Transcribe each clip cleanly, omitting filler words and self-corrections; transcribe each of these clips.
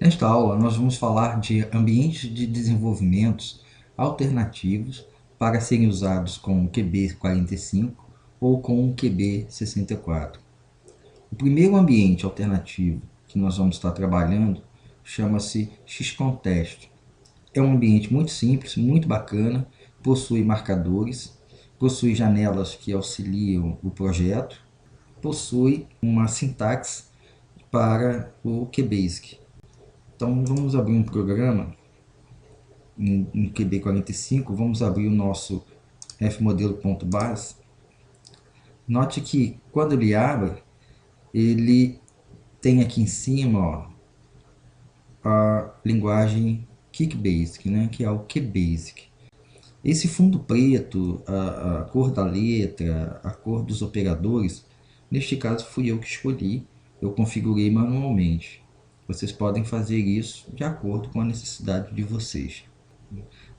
Nesta aula, nós vamos falar de ambientes de desenvolvimentos alternativos para serem usados com o QB45 ou com o QB64. O primeiro ambiente alternativo que nós vamos estar trabalhando chama-se XContest. É um ambiente muito simples, muito bacana, possui marcadores, possui janelas que auxiliam o projeto, possui uma sintaxe para o QBasic. Então vamos abrir um programa em QB45, vamos abrir o nosso fmodelo.base. Note que quando ele abre, ele tem aqui em cima a linguagem QBasic, né, que é o QBasic. Esse fundo preto, a cor da letra, a cor dos operadores, neste caso fui eu que escolhi, eu configurei manualmente. Vocês podem fazer isso de acordo com a necessidade de vocês.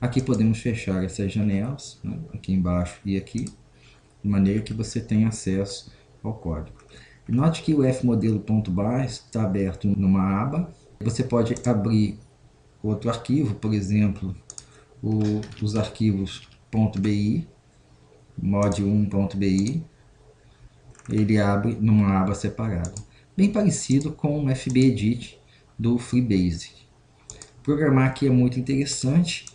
Aqui podemos fechar essas janelas, né, aqui embaixo e aqui, de maneira que você tenha acesso ao código. Note que o fmodelo.base está aberto numa aba. Você pode abrir outro arquivo, por exemplo, os arquivos .bi, mod1.bi, ele abre numa aba separada. Bem parecido com o FBedit do FreeBASIC. Programar aqui é muito interessante,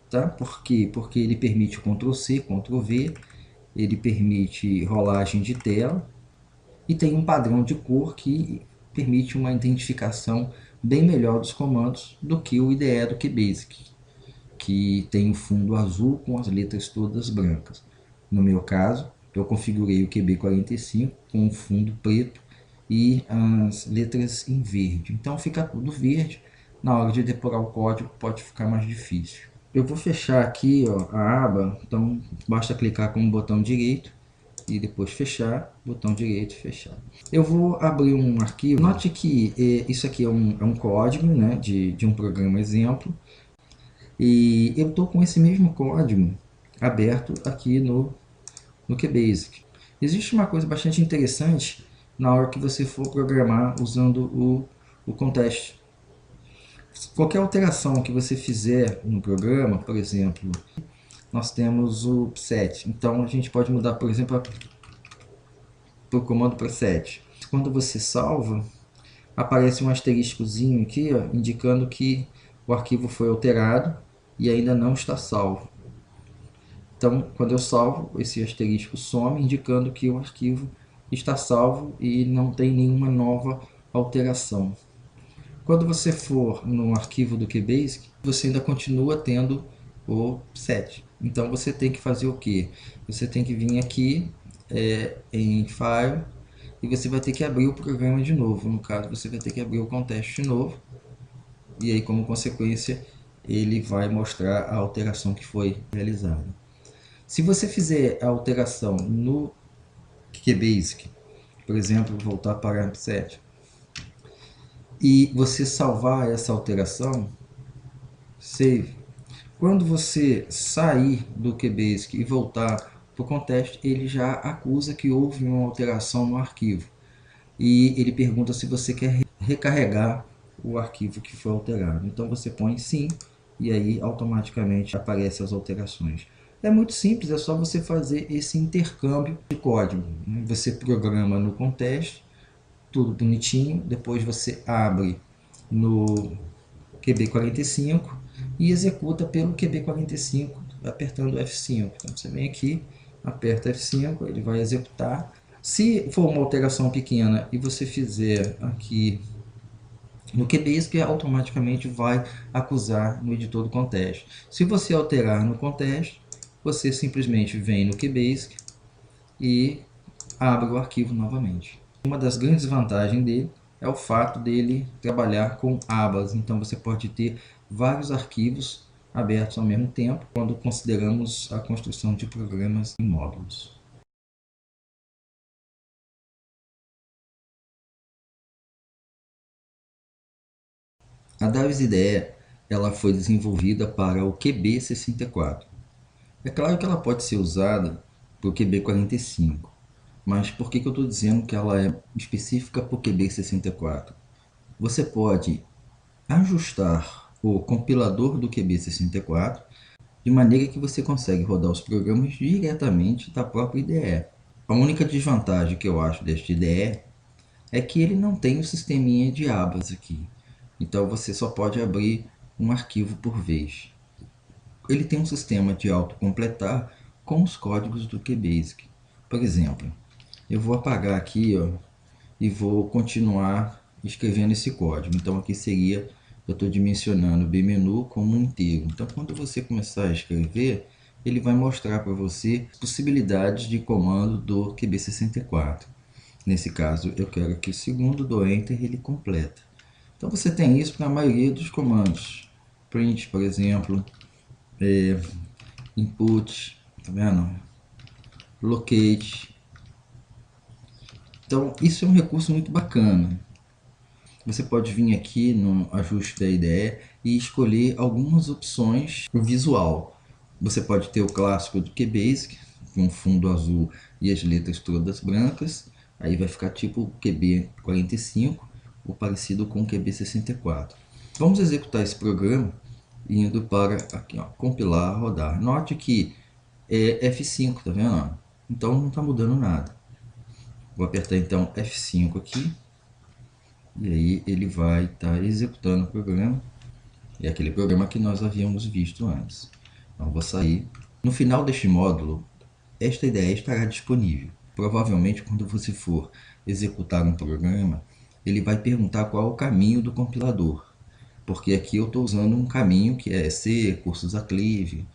tá? Por quê? Porque ele permite o Ctrl+C, Ctrl+V, ele permite rolagem de tela e tem um padrão de cor que permite uma identificação bem melhor dos comandos do que o IDE do QBasic, que tem um fundo azul com as letras todas brancas. No meu caso, eu configurei o QB45 com um fundo preto e as letras em verde. Então fica tudo verde. Na hora de depurar o código pode ficar mais difícil. Eu vou fechar aqui a aba, então basta clicar com o botão direito e depois fechar, botão direito, fechar. Eu vou abrir um arquivo. Note que isso aqui é um código, né, de um programa exemplo. E eu estou com esse mesmo código aberto aqui no QBasic. Existe uma coisa bastante interessante na hora que você for programar usando o contest. Qualquer alteração que você fizer no programa, por exemplo, nós temos o set. Então a gente pode mudar, por exemplo, para o comando preset. Quando você salva, aparece um asteriscozinho aqui, ó, indicando que o arquivo foi alterado e ainda não está salvo. Então, quando eu salvo, esse asterisco some, indicando que o arquivo está salvo e não tem nenhuma nova alteração. Quando você for no arquivo do QBasic, você ainda continua tendo o set. Então, você tem que fazer o quê? Você tem que vir aqui em File e você vai ter que abrir o programa de novo. No caso, você vai ter que abrir o contest de novo. E aí, como consequência, ele vai mostrar a alteração que foi realizada. Se você fizer a alteração no QBasic, por exemplo, voltar para AMP7, e você salvar essa alteração, save. Quando você sair do QBasic e voltar para o contest, ele já acusa que houve uma alteração no arquivo. E ele pergunta se você quer recarregar o arquivo que foi alterado. Então você põe sim, e aí automaticamente aparecem as alterações. É muito simples, é só você fazer esse intercâmbio de código. Você programa no contest, tudo bonitinho, depois você abre no QB45 e executa pelo QB45 apertando F5. Então você vem aqui, aperta F5, ele vai executar. Se for uma alteração pequena e você fizer aqui no QBasic, automaticamente vai acusar no editor do contest. Se você alterar no contest, você simplesmente vem no QBasic e abre o arquivo novamente. Uma das grandes vantagens dele é o fato dele trabalhar com abas. Então você pode ter vários arquivos abertos ao mesmo tempo quando consideramos a construção de programas em módulos. A Davis IDE ela foi desenvolvida para o QB64. É claro que ela pode ser usada para o QB45, mas por que eu estou dizendo que ela é específica para o QB64? Você pode ajustar o compilador do QB64 de maneira que você consegue rodar os programas diretamente da própria IDE. A única desvantagem que eu acho deste IDE é que ele não tem o sisteminha de abas aqui. Então você só pode abrir um arquivo por vez. Ele tem um sistema de autocompletar com os códigos do QBasic. Por exemplo, eu vou apagar aqui, ó, e vou continuar escrevendo esse código. Então aqui seria, eu estou dimensionando o bmenu como um inteiro. Então quando você começar a escrever, ele vai mostrar para você possibilidades de comando do QB64. Nesse caso, eu quero que o segundo do Enter ele completa. Então você tem isso para a maioria dos comandos. Print, por exemplo, input, tá vendo? Locate. Então isso é um recurso muito bacana. Você pode vir aqui no ajuste da IDE e escolher algumas opções no visual. Você pode ter o clássico do QBasic, com fundo azul e as letras todas brancas. Aí vai ficar tipo QB45, ou parecido com o QB64. Vamos executar esse programa indo para aqui, ó, compilar, rodar. Note que é F5, tá vendo? Então não está mudando nada. Vou apertar então F5 aqui. E aí ele vai estar executando o programa. É aquele programa que nós havíamos visto antes. Então vou sair. No final deste módulo, esta ideia estará disponível. Provavelmente quando você for executar um programa, ele vai perguntar qual é o caminho do compilador. Porque aqui eu estou usando um caminho que é C, cursos Aclive.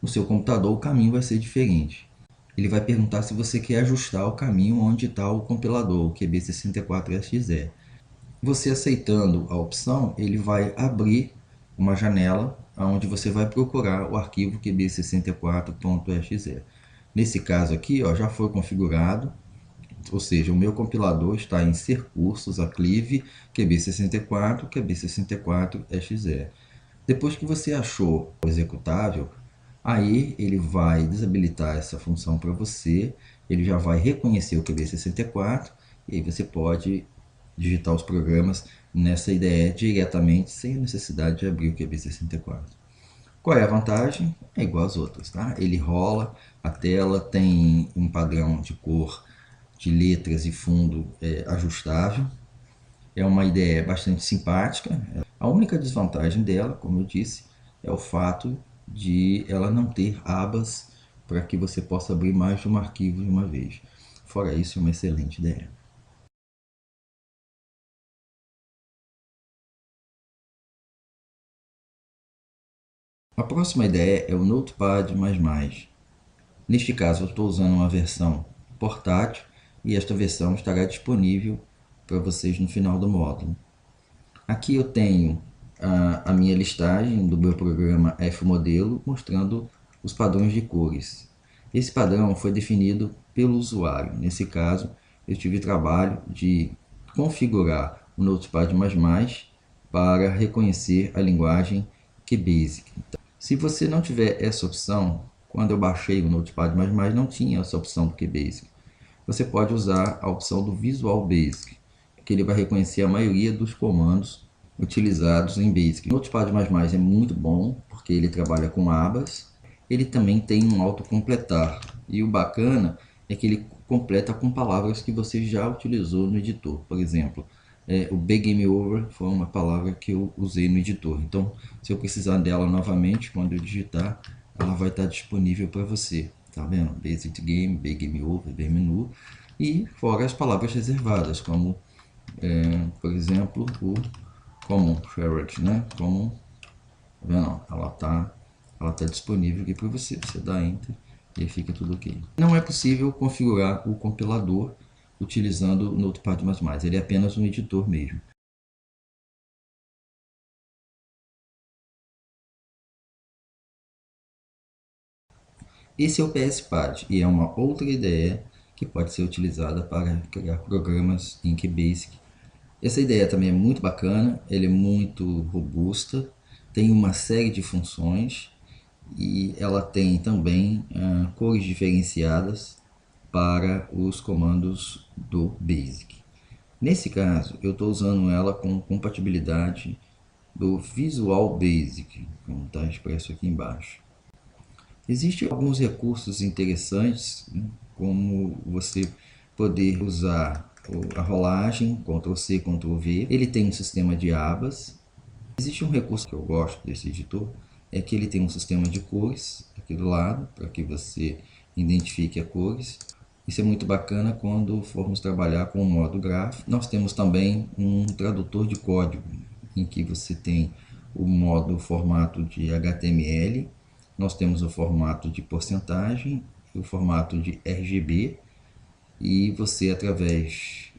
No seu computador o caminho vai ser diferente. Ele vai perguntar se você quer ajustar o caminho onde está o compilador, o QB64XE. Você aceitando a opção, ele vai abrir uma janela onde você vai procurar o arquivo qb64.exe. Nesse caso aqui, ó, já foi configurado, ou seja, o meu compilador está em ser cursos, Aclive, qb64, qb64.exe. Depois que você achou o executável, aí ele vai desabilitar essa função para você, ele já vai reconhecer o QB64 e aí você pode digitar os programas nessa IDE diretamente sem a necessidade de abrir o QB64. Qual é a vantagem? É igual às outras, tá? Ele rola, a tela tem um padrão de cor, de letras e fundo ajustável. É uma IDE bastante simpática. A única desvantagem dela, como eu disse, é o fato de ela não ter abas para que você possa abrir mais de um arquivo de uma vez. Fora isso, é uma excelente IDE. A próxima ideia é o Notepad++. Neste caso, eu estou usando uma versão portátil e esta versão estará disponível para vocês no final do módulo. Aqui eu tenho a minha listagem do meu programa F-Modelo mostrando os padrões de cores. Esse padrão foi definido pelo usuário. Nesse caso, eu tive trabalho de configurar o Notepad++ para reconhecer a linguagem QBasic. Se você não tiver essa opção, quando eu baixei o Notepad++, não tinha essa opção do QBasic. Você pode usar a opção do Visual Basic, que ele vai reconhecer a maioria dos comandos utilizados em Basic. O Notepad++ é muito bom, porque ele trabalha com abas. Ele também tem um autocompletar. E o bacana é que ele completa com palavras que você já utilizou no editor. Por exemplo, o Game Over foi uma palavra que eu usei no editor. Então, se eu precisar dela novamente, quando eu digitar, ela vai estar disponível para você. Tá vendo? Basic Game, Game Over, Menu. E fora as palavras reservadas, como, por exemplo, o Common Shared, né? Common, tá vendo? Ela tá disponível aqui para você. Você dá Enter e aí fica tudo ok. Não é possível configurar o compilador utilizando o Notepad++. Ele é apenas um editor mesmo. Esse é o PSPad e é uma outra ideia que pode ser utilizada para criar programas em QBasic. Essa ideia também é muito bacana, ele é muito robusta, tem uma série de funções e ela tem também cores diferenciadas para os comandos do BASIC. Nesse caso, eu estou usando ela com compatibilidade do Visual Basic, como está expresso aqui embaixo. Existem alguns recursos interessantes, né, como você poder usar a rolagem, Ctrl+C, Ctrl+V. Ele tem um sistema de abas. Existe um recurso que eu gosto desse editor, é que ele tem um sistema de cores aqui do lado, para que você identifique as cores. Isso é muito bacana quando formos trabalhar com o modo gráfico. Nós temos também um tradutor de código, em que você tem o modo formato de HTML, nós temos o formato de porcentagem, o formato de RGB, e você, através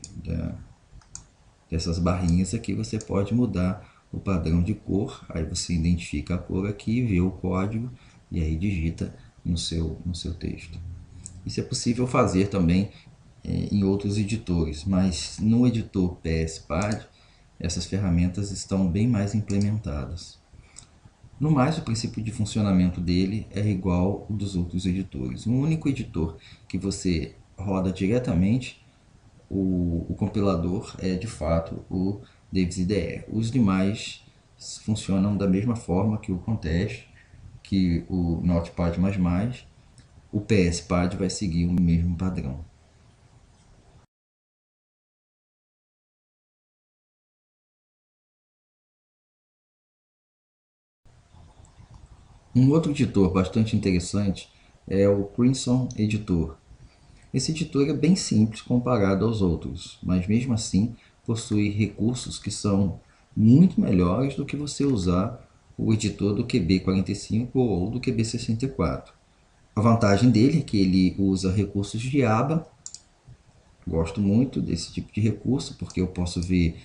dessas barrinhas aqui, você pode mudar o padrão de cor. Aí você identifica a cor aqui, vê o código e aí digita no seu texto. Isso é possível fazer também em outros editores, mas no editor PSPad essas ferramentas estão bem mais implementadas. No mais, o princípio de funcionamento dele é igual ao dos outros editores. O único editor que você roda diretamente o compilador é de fato o Davis IDE. Os demais funcionam da mesma forma que o Contest, que o Notepad++. O PSPad vai seguir o mesmo padrão. Um outro editor bastante interessante é o Crimson Editor. Esse editor é bem simples comparado aos outros, mas mesmo assim possui recursos que são muito melhores do que você usar o editor do QB45 ou do QB64. A vantagem dele é que ele usa recursos de aba. Gosto muito desse tipo de recurso porque eu posso ver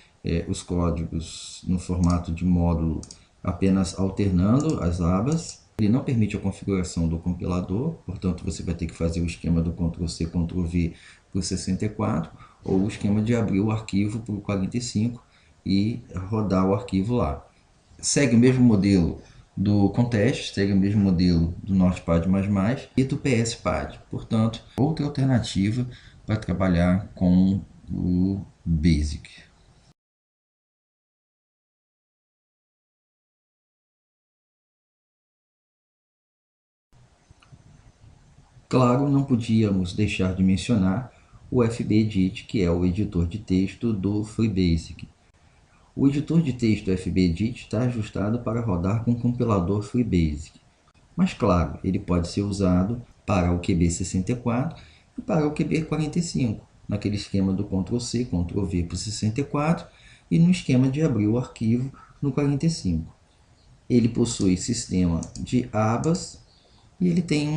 os códigos no formato de módulo apenas alternando as abas. Ele não permite a configuração do compilador, portanto você vai ter que fazer o esquema do Ctrl+C, Ctrl+V para o 64 ou o esquema de abrir o arquivo para o 45 e rodar o arquivo lá. Segue o mesmo modelo do Contest, segue o mesmo modelo do Notepad++ e do PSPad. Portanto, outra alternativa para trabalhar com o Basic. Claro, não podíamos deixar de mencionar o FBEdit, que é o editor de texto do FreeBasic. O editor de texto FBEdit está ajustado para rodar com o compilador FreeBasic. Mas claro, ele pode ser usado para o QB64 e para o QB45, naquele esquema do Ctrl+C, Ctrl+V para o 64 e no esquema de abrir o arquivo no 45. Ele possui sistema de abas e ele tem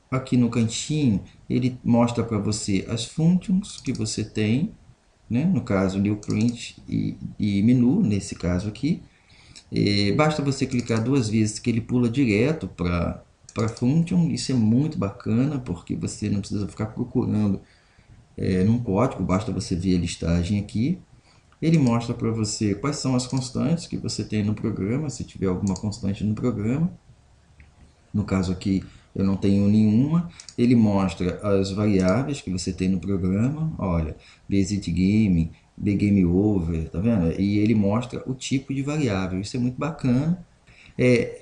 aqui no cantinho, ele mostra para você as functions que você tem, né? No caso, new print e menu, nesse caso aqui. Basta você clicar duas vezes que ele pula direto para function. Isso é muito bacana porque você não precisa ficar procurando num código, basta você ver a listagem aqui. Ele mostra para você quais são as constantes que você tem no programa, se tiver alguma constante no programa. No caso aqui eu não tenho nenhuma. Ele mostra as variáveis que você tem no programa. Olha, Basic Game, Game Over, tá vendo? E ele mostra o tipo de variável. Isso é muito bacana.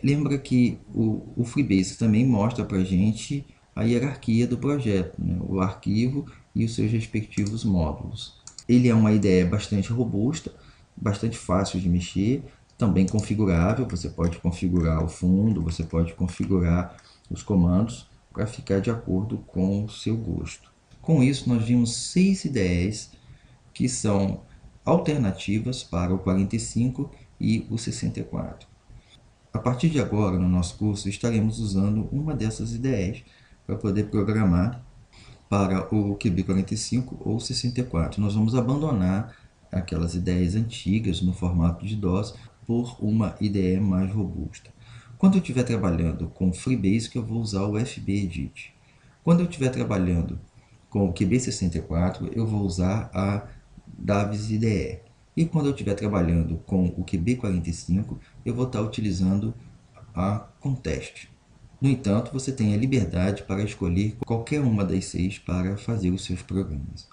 Lembra que o FreeBasic também mostra para a gente a hierarquia do projeto, né? O arquivo e os seus respectivos módulos. Ele é uma ideia bastante robusta, bastante fácil de mexer, também configurável. Você pode configurar o fundo, você pode configurar os comandos para ficar de acordo com o seu gosto. Com isso, nós vimos 6 ideias que são alternativas para o 45 e o 64. A partir de agora, no nosso curso, estaremos usando uma dessas ideias para poder programar para o QB45 ou 64. Nós vamos abandonar aquelas ideias antigas no formato de DOS por uma IDE mais robusta. Quando eu estiver trabalhando com FreeBasic, eu vou usar o FBEdit. Quando eu estiver trabalhando com o QB64, eu vou usar a Davis IDE. E quando eu estiver trabalhando com o QB45, eu vou estar utilizando a Contest. No entanto, você tem a liberdade para escolher qualquer uma das 6 para fazer os seus programas.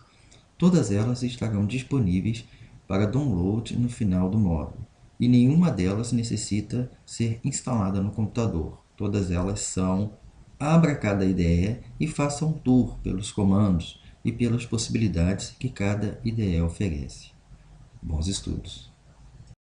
Todas elas estarão disponíveis para download no final do módulo. e nenhuma delas necessita ser instalada no computador. Todas elas são abra cada ideia e faça um tour pelos comandos e pelas possibilidades que cada IDE oferece. Bons estudos!